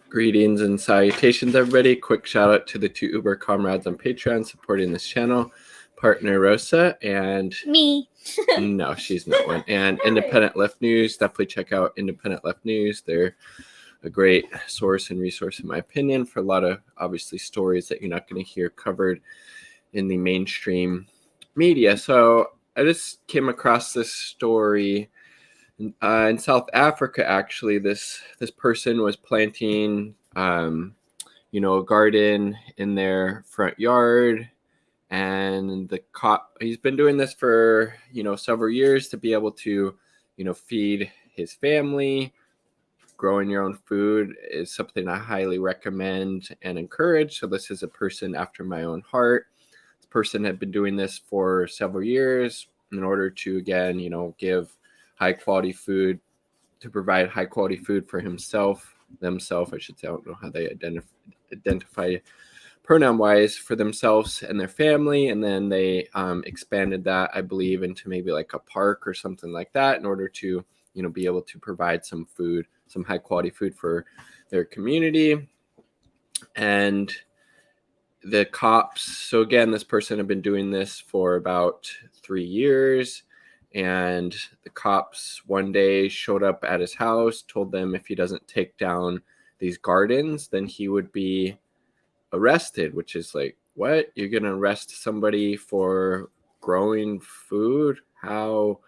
Greetings and salutations, everybody. Quick shout out to the two Uber comrades on Patreon supporting this channel, Partner Rosa and me. No, she's not one. And Independent Left News. Definitely check out Independent Left News. They're a great source and resource, in my opinion, for a lot of obviously stories that you're not going to hear covered in the mainstream media. So I just came across this story in South Africa. Actually, this person was planting, a garden in their front yard, and he's been doing this for several years to be able to feed his family. Growing your own food is something I highly recommend and encourage. So this is a person after my own heart. This person had been doing this for several years in order to, again, give high quality food, to provide high quality food for themselves, I should say. I don't know how they identify pronoun wise, for themselves and their family. And then they expanded that, I believe, into maybe like a park or something like that in order to be able to provide some food, some high quality food for their community. And the cops, so again, this person had been doing this for about 3 years, and the cops one day showed up at his house, told them if he doesn't take down these gardens, then he would be arrested, which is like, what? You're gonna arrest somebody for growing food? How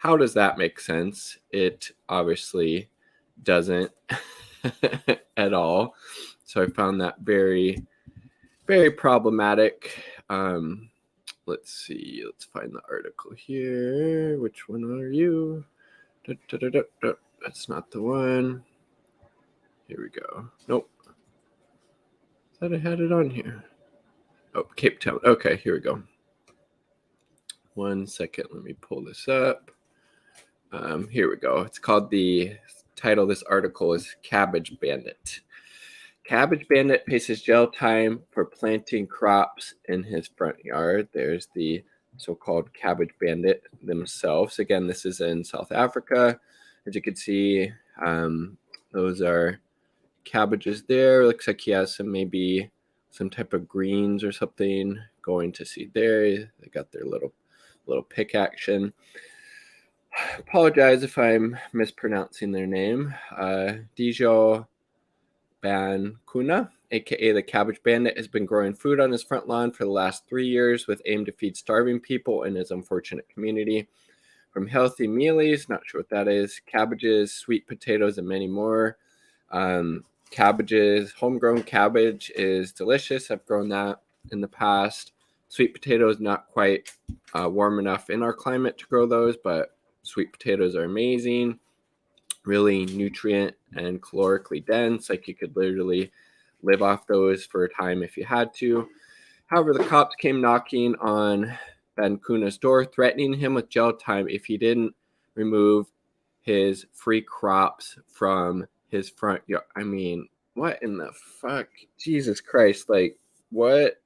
does that make sense? It obviously doesn't at all. So I found that very, very problematic. Let's see. Let's find the article here. Which one are you? That's not the one. Here we go. Nope. I thought I had it on here. Oh, Cape Town. Okay, here we go. 1 second. Let me pull this up. Here we go. It's called, the title of this article is Cabbage Bandit. Cabbage Bandit faces jail time for planting crops in his front yard. There's the so-called Cabbage Bandit themselves. Again, this is in South Africa. As you can see, those are cabbages there. Looks like he has maybe some type of greens or something going to seed there. They got their little pick action. Apologize if I'm mispronouncing their name. Dijo Bankuna, aka the Cabbage Bandit, has been growing food on his front lawn for the last 3 years with aim to feed starving people in his unfortunate community. From healthy mealies, not sure what that is, cabbages, sweet potatoes, and many more. Cabbages, homegrown cabbage is delicious. I've grown that in the past. Sweet potatoes, not quite warm enough in our climate to grow those, but sweet potatoes are amazing, really nutrient and calorically dense. Like, you could literally live off those for a time if you had to. However, the cops came knocking on Bankuna's door, threatening him with jail time if he didn't remove his free crops from his front yard. I mean, what in the fuck? Jesus Christ. Like, what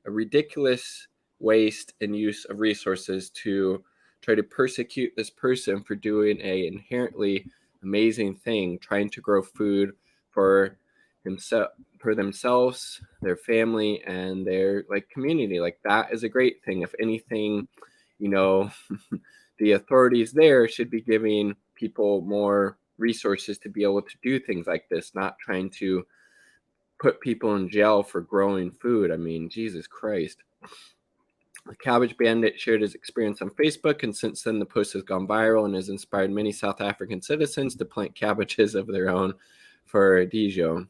a ridiculous waste and use of resources to try to persecute this person for doing a inherently amazing thing, trying to grow food for themselves, their family, and their community. Like, that is a great thing. If anything, the authorities there should be giving people more resources to be able to do things like this, not trying to put people in jail for growing food. I mean, Jesus Christ. The Cabbage Bandit shared his experience on Facebook, and since then the post has gone viral and has inspired many South African citizens to plant cabbages of their own for Dijon.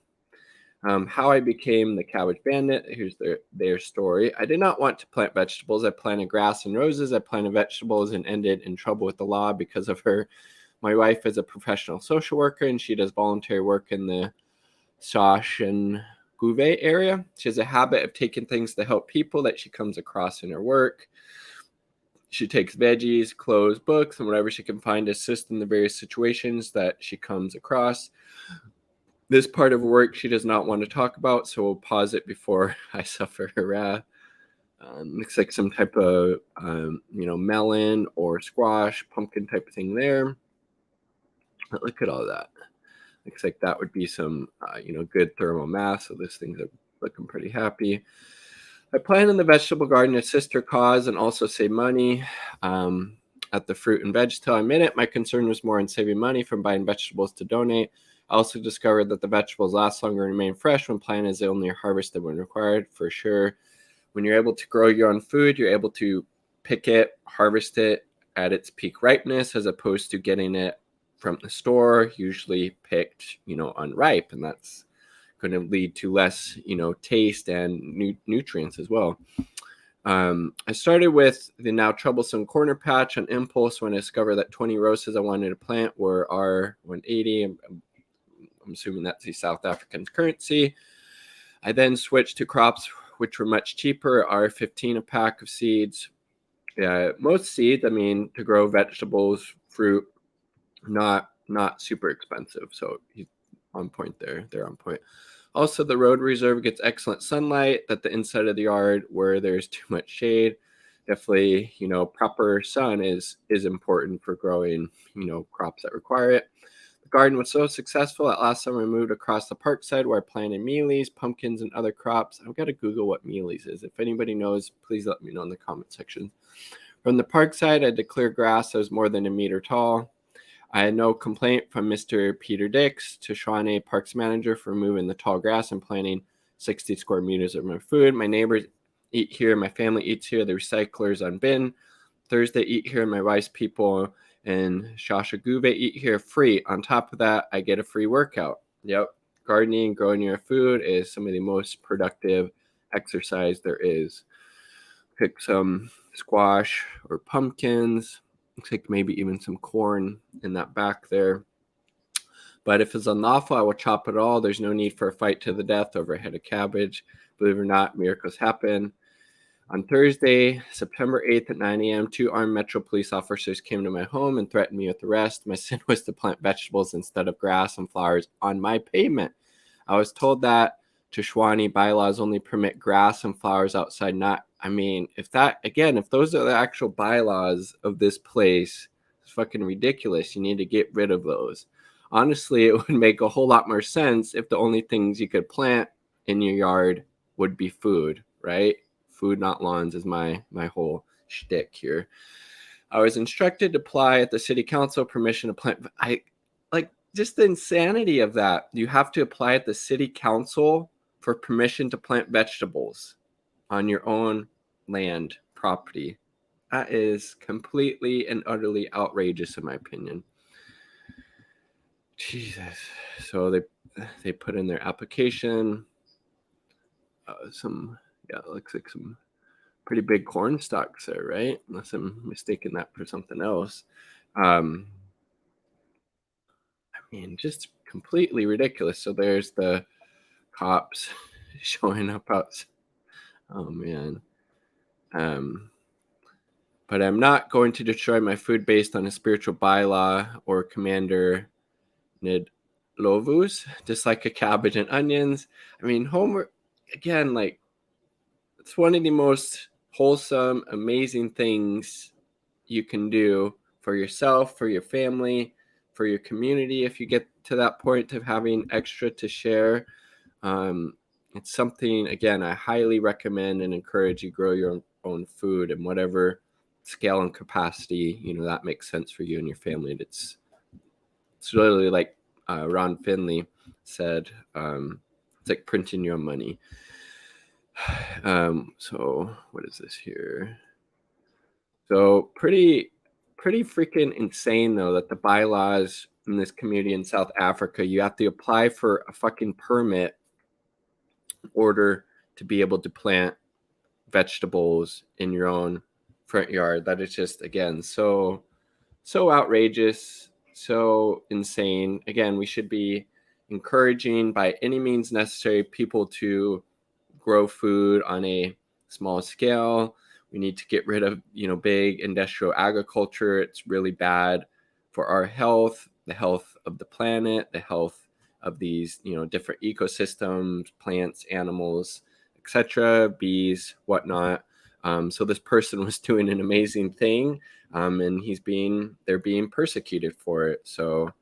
How I became the Cabbage Bandit. Here's their story. I did not want to plant vegetables. I planted grass and roses. I planted vegetables and ended in trouble with the law because of her. My wife is a professional social worker, and she does voluntary work in the Sash and Gouvet area. She has a habit of taking things to help people that she comes across in her work. She takes veggies, clothes, books, and whatever she can find to assist in the various situations that she comes across. This part of work she does not want to talk about, so we'll pause it before I suffer her wrath. Looks like some type of, melon or squash, pumpkin type of thing there. But look at all that. Looks like that would be some, good thermal mass. So this thing's looking pretty happy. I plan in the vegetable garden to assist her cause and also save money at the fruit and veg till I'm in it. My concern was more in saving money from buying vegetables to donate. I also discovered that the vegetables last longer and remain fresh when planted is only harvested when required, for sure. When you're able to grow your own food, you're able to pick it, harvest it at its peak ripeness, as opposed to getting it from the store, usually picked, unripe. And that's going to lead to less, taste and nutrients as well. I started with the now troublesome corner patch on impulse when I discovered that 20 roses I wanted to plant were R180. I'm assuming that's the South African currency. I then switched to crops which were much cheaper, R15 a pack of seeds. Most seeds, to grow vegetables, fruit, not super expensive. So he's on point there. They're on point. Also, the road reserve gets excellent sunlight. That the inside of the yard where there's too much shade. Definitely, proper sun is important for growing, crops that require it. The garden was so successful that last summer I moved across the park side where I planted mealies, pumpkins, and other crops. I've got to Google what mealies is. If anybody knows, please let me know in the comment section. From the park side, I had to clear grass that was more than a meter tall. I had no complaint from Mr. Peter Dix to Shawnee Parks Manager for moving the tall grass and planting 60 square meters of my food. My neighbors eat here. My family eats here. The recyclers on bin Thursday eat here. My wife's people and Shasha Guve eat here free. On top of that, I get a free workout. Yep. Gardening, growing your food is some of the most productive exercise there is. Pick some squash or pumpkins. Looks like maybe even some corn in that back there. But if it's unlawful, I will chop it all. There's no need for a fight to the death over a head of cabbage. Believe it or not, miracles happen. On Thursday, September 8th at 9 a.m., 2 armed Metro police officers came to my home and threatened me with arrest. My sin was to plant vegetables instead of grass and flowers on my pavement. I was told that Tishwani bylaws only permit grass and flowers outside, if those are the actual bylaws of this place, it's fucking ridiculous. You need to get rid of those. Honestly, it would make a whole lot more sense if the only things you could plant in your yard would be food, right? Food, not lawns, is my whole shtick here. I was instructed to apply at the city council permission to plant. Just the insanity of that. You have to apply at the city council for permission to plant vegetables on your own land property. That is completely and utterly outrageous in my opinion. Jesus. So they put in their application it looks like some pretty big corn stalks there, right? Unless I'm mistaking that for something else. Just completely ridiculous. So there's the cops showing up outside. Oh man. But I'm not going to destroy my food based on a spiritual bylaw or Commander Nidlovus, just like a cabbage and onions. Homer, again, it's one of the most wholesome, amazing things you can do for yourself, for your family, for your community. If you get to that point of having extra to share, it's something, again, I highly recommend and encourage you grow your own food in whatever scale and capacity, that makes sense for you and your family. It's literally like Ron Finley said, it's like printing your own money. So what is this here? So pretty freaking insane though that the bylaws in this community in South Africa, you have to apply for a fucking permit in order to be able to plant vegetables in your own front yard. That is just, again, so outrageous, so insane. Again, we should be encouraging by any means necessary people to grow food on a small scale. We need to get rid of, big industrial agriculture. It's really bad for our health, the health of the planet, the health of these, different ecosystems, plants, animals, etc., bees, whatnot. So this person was doing an amazing thing, and they're being persecuted for it. So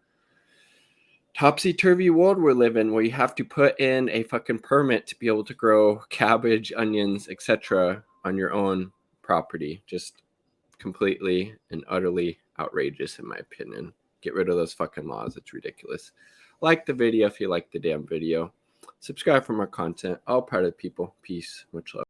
topsy-turvy world we're living, where you have to put in a fucking permit to be able to grow cabbage, onions, etc. on your own property. Just completely and utterly outrageous, in my opinion. Get rid of those fucking laws. It's ridiculous. Like the video if you like the damn video. Subscribe for more content. All part of the people. Peace. Much love.